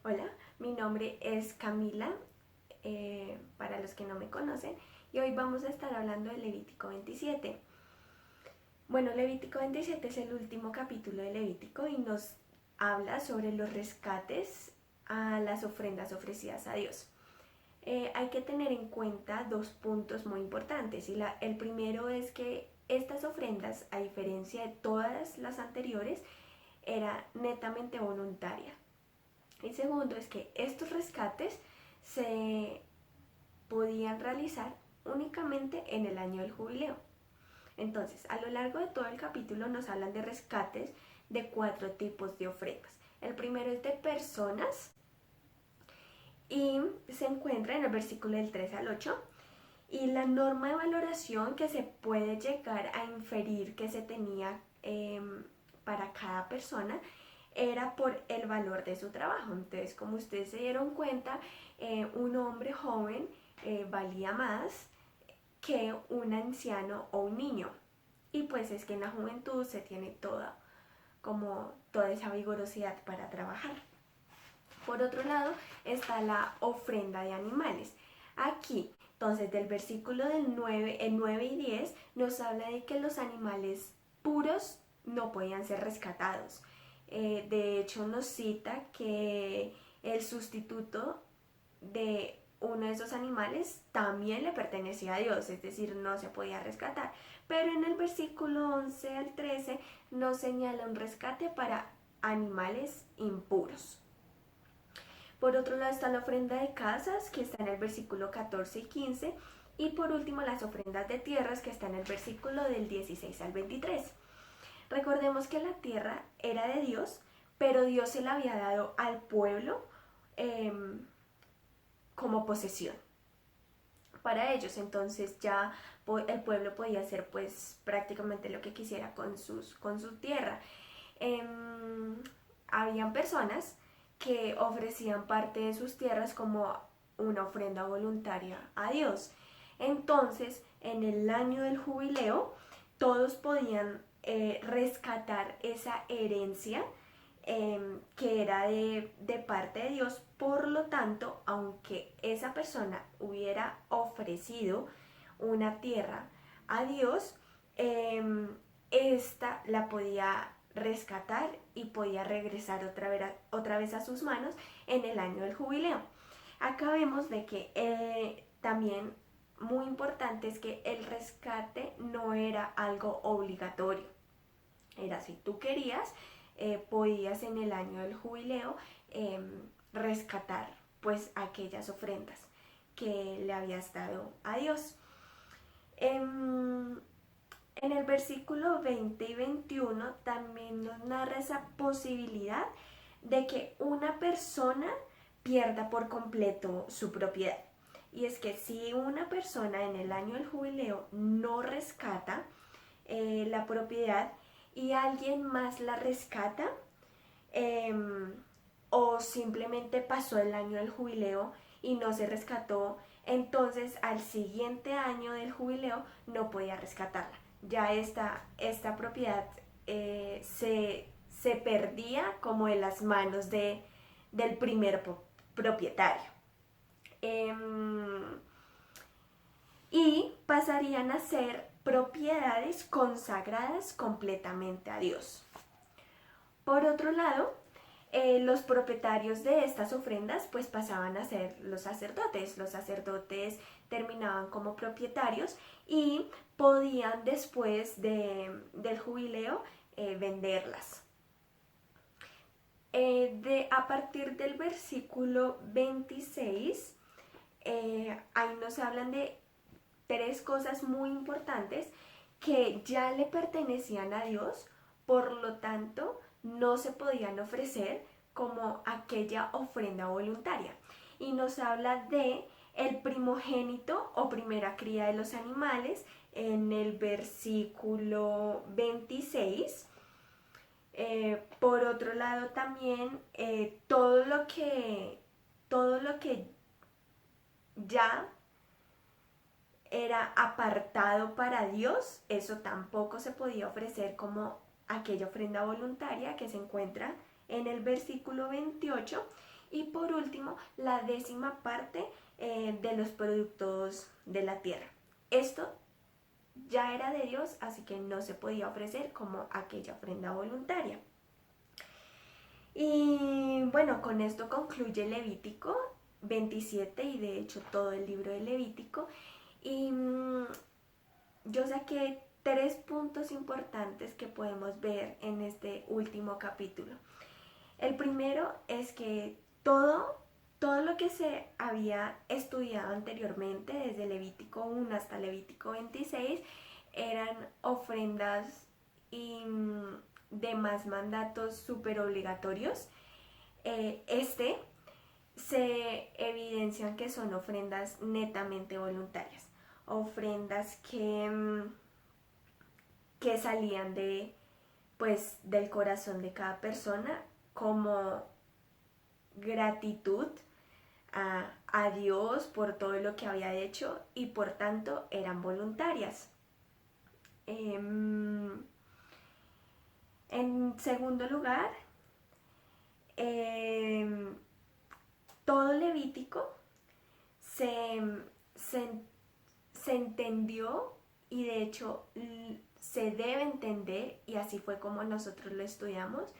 Hola, mi nombre es Camila, para los que no me conocen, y hoy vamos a estar hablando de Levítico 27. Bueno, Levítico 27 es el último capítulo de Levítico y nos habla sobre los rescates a las ofrendas ofrecidas a Dios. Hay que tener en cuenta dos puntos muy importantes. El primero es que estas ofrendas, a diferencia de todas las anteriores, era netamente voluntaria. Y segundo es que estos rescates se podían realizar únicamente en el año del jubileo. Entonces, a lo largo de todo el capítulo nos hablan de rescates de 4 tipos de ofrendas. El primero es de personas y se encuentra en el versículo del 3 al 8. Y la norma de valoración que se puede llegar a inferir que se tenía para cada persona era por el valor de su trabajo. Entonces, como ustedes se dieron cuenta, un hombre joven valía más que un anciano o un niño. Y pues es que en la juventud se tiene toda esa vigorosidad para trabajar. Por otro lado está la ofrenda de animales. Aquí, entonces, del versículo del 9 y 10 nos habla de que los animales puros no podían ser rescatados. De hecho, nos cita que el sustituto de uno de esos animales también le pertenecía a Dios, es decir, no se podía rescatar. Pero en el versículo 11 al 13 nos señala un rescate para animales impuros. Por otro lado está la ofrenda de casas, que está en el versículo 14 y 15. Y por último las ofrendas de tierras, que está en el versículo del 16 al 23. Recordemos que la tierra era de Dios, pero Dios se la había dado al pueblo eh, como posesión para ellos. Entonces ya el pueblo podía hacer pues prácticamente lo que quisiera con su tierra. Habían personas que ofrecían parte de sus tierras como una ofrenda voluntaria a Dios. Entonces, en el año del jubileo, todos podían rescatar esa herencia que era de parte de Dios. Por lo tanto, aunque esa persona hubiera ofrecido una tierra a Dios, esta la podía rescatar y podía regresar otra vez a sus manos en el año del jubileo. Acá vemos de que también muy importante es que el rescate no era algo obligatorio. Era si tú querías, podías en el año del jubileo rescatar pues aquellas ofrendas que le habías dado a Dios. En el versículo 20 y 21 también nos narra esa posibilidad de que una persona pierda por completo su propiedad. Y es que si una persona en el año del jubileo no rescata la propiedad y alguien más la rescata, eh, o simplemente pasó el año del jubileo y no se rescató, entonces al siguiente año del jubileo no podía rescatarla. Ya esta propiedad se perdía como en las manos del primer propietario. Y pasarían a ser propiedades consagradas completamente a Dios. Por otro lado, los propietarios de estas ofrendas pues pasaban a ser los sacerdotes. Los sacerdotes terminaban como propietarios y podían después del jubileo venderlas. A partir del versículo 26, ahí nos hablan de 3 cosas muy importantes que ya le pertenecían a Dios, por lo tanto no se podían ofrecer como aquella ofrenda voluntaria. Y nos habla de el primogénito o primera cría de los animales en el versículo 26. Por otro lado también todo lo que ya era apartado para Dios, eso tampoco se podía ofrecer como aquella ofrenda voluntaria que se encuentra en el versículo 28. Y por último, la 10ª parte de los productos de la tierra. Esto ya era de Dios, así que no se podía ofrecer como aquella ofrenda voluntaria. Y bueno, con esto concluye Levítico 27 y de hecho todo el libro de Levítico. Y yo saqué 3 puntos importantes que podemos ver en este último capítulo. El primero es que todo lo que se había estudiado anteriormente, desde Levítico 1 hasta Levítico 26, eran ofrendas y demás mandatos súper obligatorios. Se evidencian que son ofrendas netamente voluntarias, ofrendas que salían del corazón de cada persona como gratitud a Dios por todo lo que había hecho y por tanto eran voluntarias. En segundo lugar, todo Levítico se entendió y de hecho se debe entender, y así fue como nosotros lo estudiamos,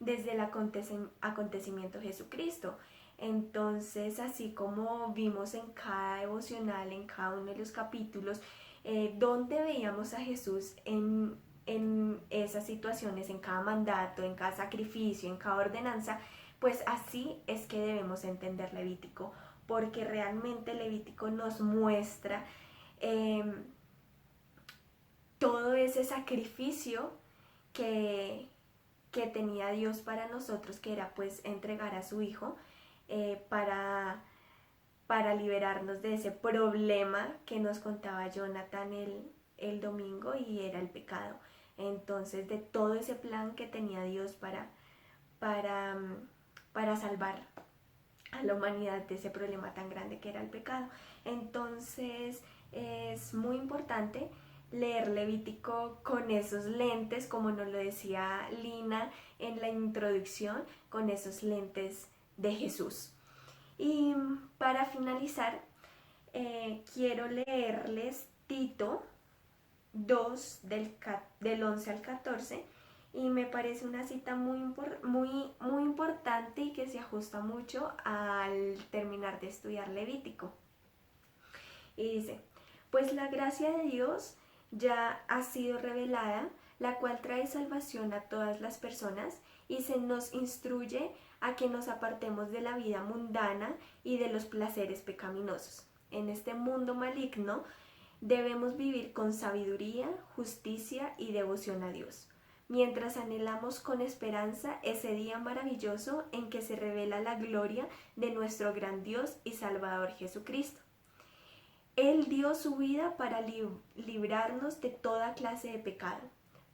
desde el acontecimiento de Jesucristo. Entonces, así como vimos en cada devocional, en cada uno de los capítulos, donde veíamos a Jesús en esas situaciones, en cada mandato, en cada sacrificio, en cada ordenanza, pues así es que debemos entender Levítico, porque realmente Levítico nos muestra todo ese sacrificio que tenía Dios para nosotros, que era pues entregar a su Hijo para liberarnos de ese problema que nos contaba Jonathan el domingo, y era el pecado. Entonces, de todo ese plan que tenía Dios para salvar a la humanidad de ese problema tan grande que era el pecado. Entonces, es muy importante leer Levítico con esos lentes, como nos lo decía Lina en la introducción, con esos lentes de Jesús. Y para finalizar, quiero leerles Tito 2 del 11 al 14, y me parece una cita muy importante y que se ajusta mucho al terminar de estudiar Levítico. Y dice: pues la gracia de Dios ya ha sido revelada, la cual trae salvación a todas las personas, y se nos instruye a que nos apartemos de la vida mundana y de los placeres pecaminosos. En este mundo maligno debemos vivir con sabiduría, justicia y devoción a Dios, mientras anhelamos con esperanza ese día maravilloso en que se revela la gloria de nuestro gran Dios y Salvador Jesucristo. Él dio su vida para librarnos de toda clase de pecado,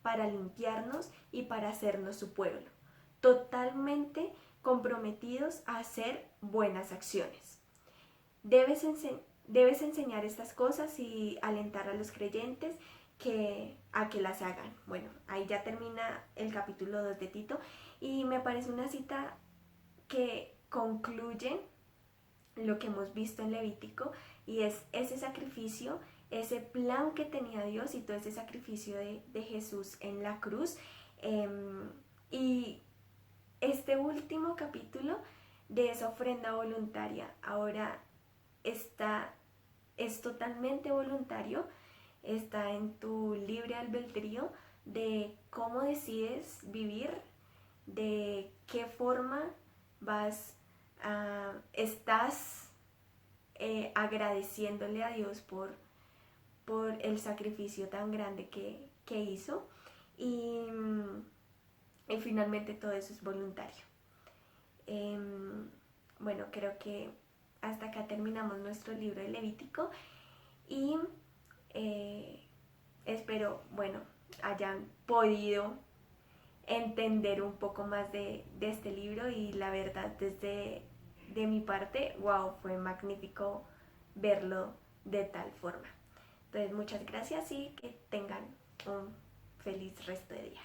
para limpiarnos y para hacernos su pueblo, totalmente comprometidos a hacer buenas acciones. Debes enseñar estas cosas y alentar a los creyentes a que las hagan. Bueno, ahí ya termina el capítulo 2 de Tito, y me parece una cita que concluye lo que hemos visto en Levítico, y es ese sacrificio, ese plan que tenía Dios y todo ese sacrificio de Jesús en la cruz. Y este último capítulo de esa ofrenda voluntaria ahora es totalmente voluntario, está en tu libre albedrío de cómo decides vivir, de qué forma estás agradeciéndole a Dios por el sacrificio tan grande que hizo, y finalmente todo eso es voluntario. Bueno, creo que hasta acá terminamos nuestro libro de Levítico, y espero, hayan podido entender un poco más de este libro, y la verdad, de mi parte, wow, fue magnífico verlo de tal forma. Entonces, muchas gracias y que tengan un feliz resto de día.